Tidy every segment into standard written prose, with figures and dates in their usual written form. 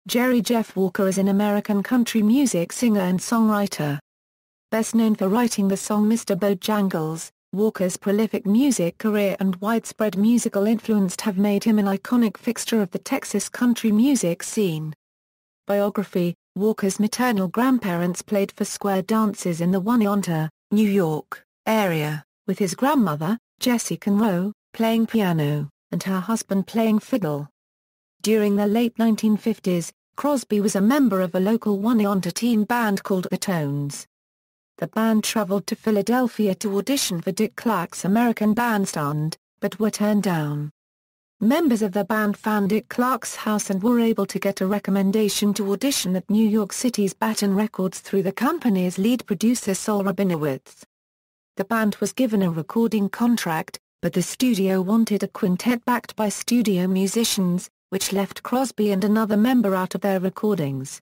Jerry Jeff Walker is an American country music singer and songwriter. Best known for writing the song Mr. Bojangles, Walker's prolific music career and widespread musical influence have made him an iconic fixture of the Texas country music scene. Biography: Walker's maternal grandparents played for square dances in the Oneonta, New York, area, with his grandmother, Jessie Conroe, playing piano, and her husband playing fiddle. During the late 1950s, Crosby was a member of a local Oneonta teen band called The Tones. The band traveled to Philadelphia to audition for Dick Clark's American Bandstand, but were turned down. Members of the band found Dick Clark's house and were able to get a recommendation to audition at New York City's Baton Records through the company's lead producer Sol Rabinowitz. The band was given a recording contract, but the studio wanted a quintet backed by studio musicians, which left Crosby and another member out of their recordings.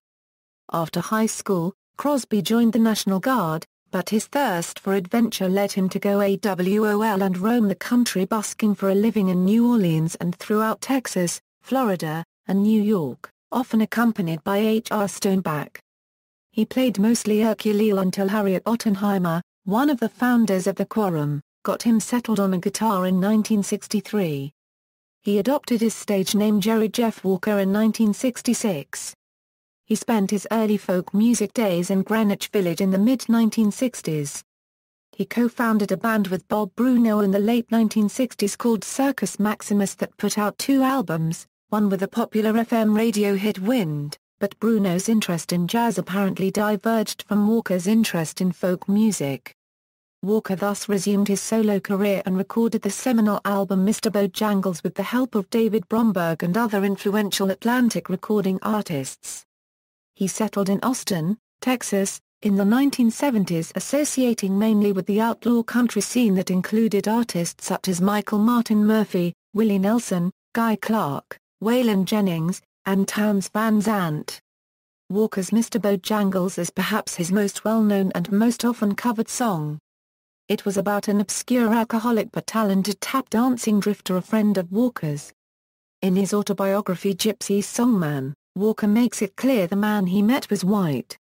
After high school, Crosby joined the National Guard, but his thirst for adventure led him to go AWOL and roam the country busking for a living in New Orleans and throughout Texas, Florida, and New York, often accompanied by H.R. Stoneback. He played mostly ukulele until Harriet Ottenheimer, one of the founders of the Quorum, got him settled on a guitar in 1963. He adopted his stage name Jerry Jeff Walker in 1966. He spent his early folk music days in Greenwich Village in the mid-1960s. He co-founded a band with Bob Bruno in the late 1960s called Circus Maximus that put out 2 albums, one with the popular FM radio hit Wind, but Bruno's interest in jazz apparently diverged from Walker's interest in folk music. Walker thus resumed his solo career and recorded the seminal album Mr. Bojangles with the help of David Bromberg and other influential Atlantic recording artists. He settled in Austin, Texas, in the 1970s, associating mainly with the outlaw country scene that included artists such as Michael Martin Murphey, Willie Nelson, Guy Clark, Waylon Jennings, and Townes Van Zandt. Walker's Mr. Bojangles is perhaps his most well-known and most often covered song. It was about an obscure alcoholic but talented tap-dancing drifter, a friend of Walker's. In his autobiography Gypsy Songman, Walker makes it clear the man he met was white.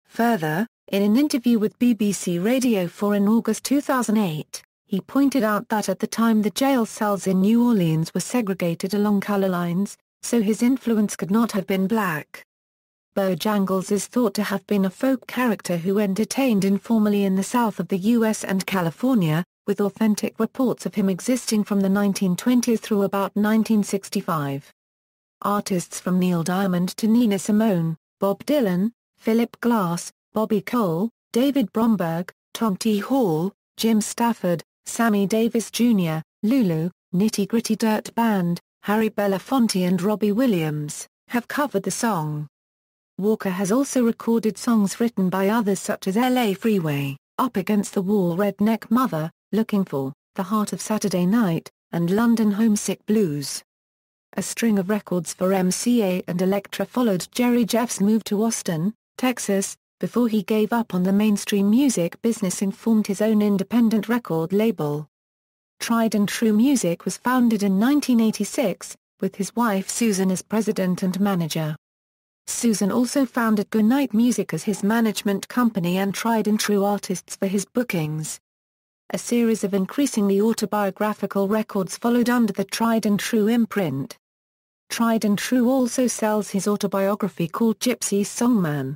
Further, in an interview with BBC Radio 4 in August 2008, he pointed out that at the time the jail cells in New Orleans were segregated along color lines, so his influence could not have been black. Bojangles is thought to have been a folk character who entertained informally in the south of the U.S. and California, with authentic reports of him existing from the 1920s through about 1965. Artists from Neil Diamond to Nina Simone, Bob Dylan, Philip Glass, Bobby Cole, David Bromberg, Tom T. Hall, Jim Stafford, Sammy Davis Jr., Lulu, Nitty Gritty Dirt Band, Harry Belafonte and Robbie Williams, have covered the song. Walker has also recorded songs written by others such as L.A. Freeway, Up Against the Wall, Redneck Mother, Looking For, The Heart of Saturday Night, and London Homesick Blues. A string of records for MCA and Elektra followed Jerry Jeff's move to Austin, Texas, before he gave up on the mainstream music business and formed his own independent record label. Tried and True Music was founded in 1986, with his wife Susan as president and manager. Susan also founded Goodnight Music as his management company and Tried and True Artists for his bookings. A series of increasingly autobiographical records followed under the Tried and True imprint. Tried and True also sells his autobiography called Gypsy Songman.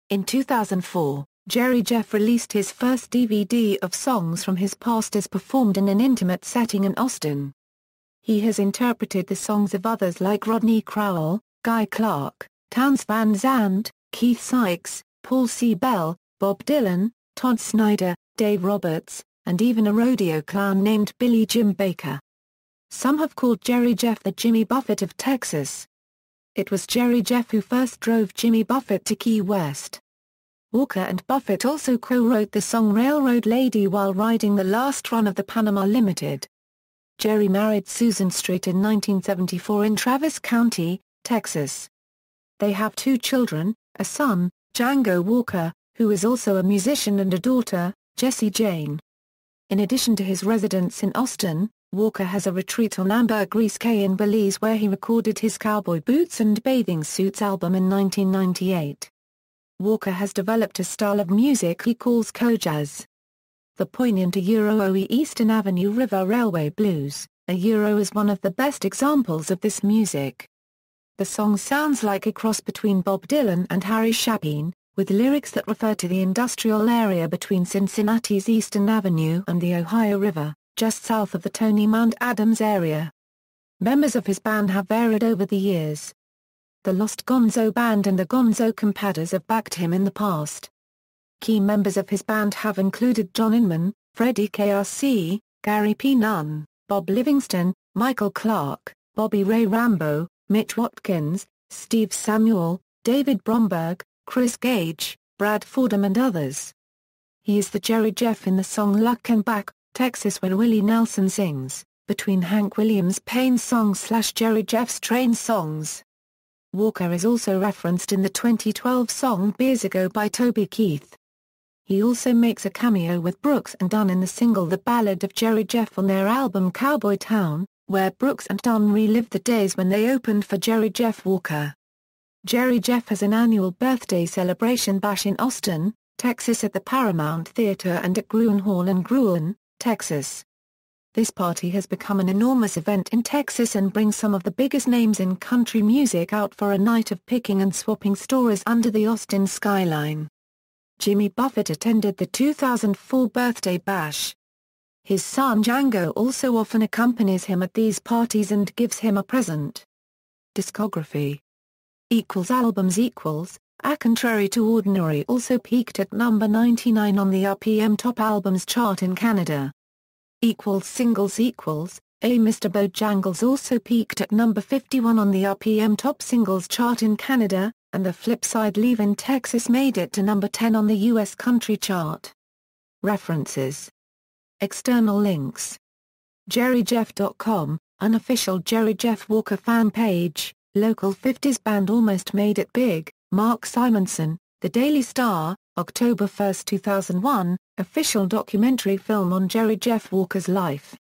In 2004, Jerry Jeff released his first DVD of songs from his past as performed in an intimate setting in Austin. He has interpreted the songs of others like Rodney Crowell, Guy Clark, Townes Van Zandt, Keith Sykes, Paul C. Bell, Bob Dylan, Todd Snyder, Dave Roberts, and even a rodeo clown named Billy Jim Baker. Some have called Jerry Jeff the Jimmy Buffett of Texas. It was Jerry Jeff who first drove Jimmy Buffett to Key West. Walker and Buffett also co-wrote the song Railroad Lady while riding the last run of the Panama Limited. Jerry married Susan Street in 1974 in Travis County, Texas. They have 2 children, a son, Django Walker, who is also a musician, and a daughter, Jessie Jane. In addition to his residence in Austin, Walker has a retreat on Ambergris Caye in Belize where he recorded his Cowboy Boots and Bathing Suits album in 1998. Walker has developed a style of music he calls co-jazz. The poignant Euro Eastern Avenue River Railway Blues, is one of the best examples of this music. The song sounds like a cross between Bob Dylan and Harry Chapin, with lyrics that refer to the industrial area between Cincinnati's Eastern Avenue and the Ohio River, just south of the Tony Mount Adams area. Members of his band have varied over the years. The Lost Gonzo Band and the Gonzo Compadres have backed him in the past. Key members of his band have included John Inman, Freddie KRC, Gary P. Nunn, Bob Livingston, Michael Clark, Bobby Ray Rambo, Mitch Watkins, Steve Samuel, David Bromberg, Chris Gage, Brad Fordham and others. He is the Jerry Jeff in the song Luckenbach, Texas where Willie Nelson sings, between Hank Williams Payne's songs / Jerry Jeff's Train songs. Walker is also referenced in the 2012 song Beers Ago by Toby Keith. He also makes a cameo with Brooks and Dunn in the single The Ballad of Jerry Jeff on their album Cowboy Town, where Brooks and Dunn relived the days when they opened for Jerry Jeff Walker. Jerry Jeff has an annual birthday celebration bash in Austin, Texas at the Paramount Theater and at Gruen Hall in Gruen, Texas. This party has become an enormous event in Texas and brings some of the biggest names in country music out for a night of picking and swapping stories under the Austin skyline. Jimmy Buffett attended the 2004 birthday bash. His son Django also often accompanies him at these parties and gives him a present. Discography Albums A Contrary to Ordinary also peaked at number 99 on the RPM Top Albums chart in Canada. Singles A Mr. Bojangles also peaked at number 51 on the RPM Top Singles chart in Canada, and the flip side Leavin' Texas made it to number 10 on the U.S. country chart. References. External links. JerryJeff.com, unofficial Jerry Jeff Walker fan page, local 50s band almost made it big, Mark Simonson, The Daily Star, October 1, 2001, official documentary film on Jerry Jeff Walker's life.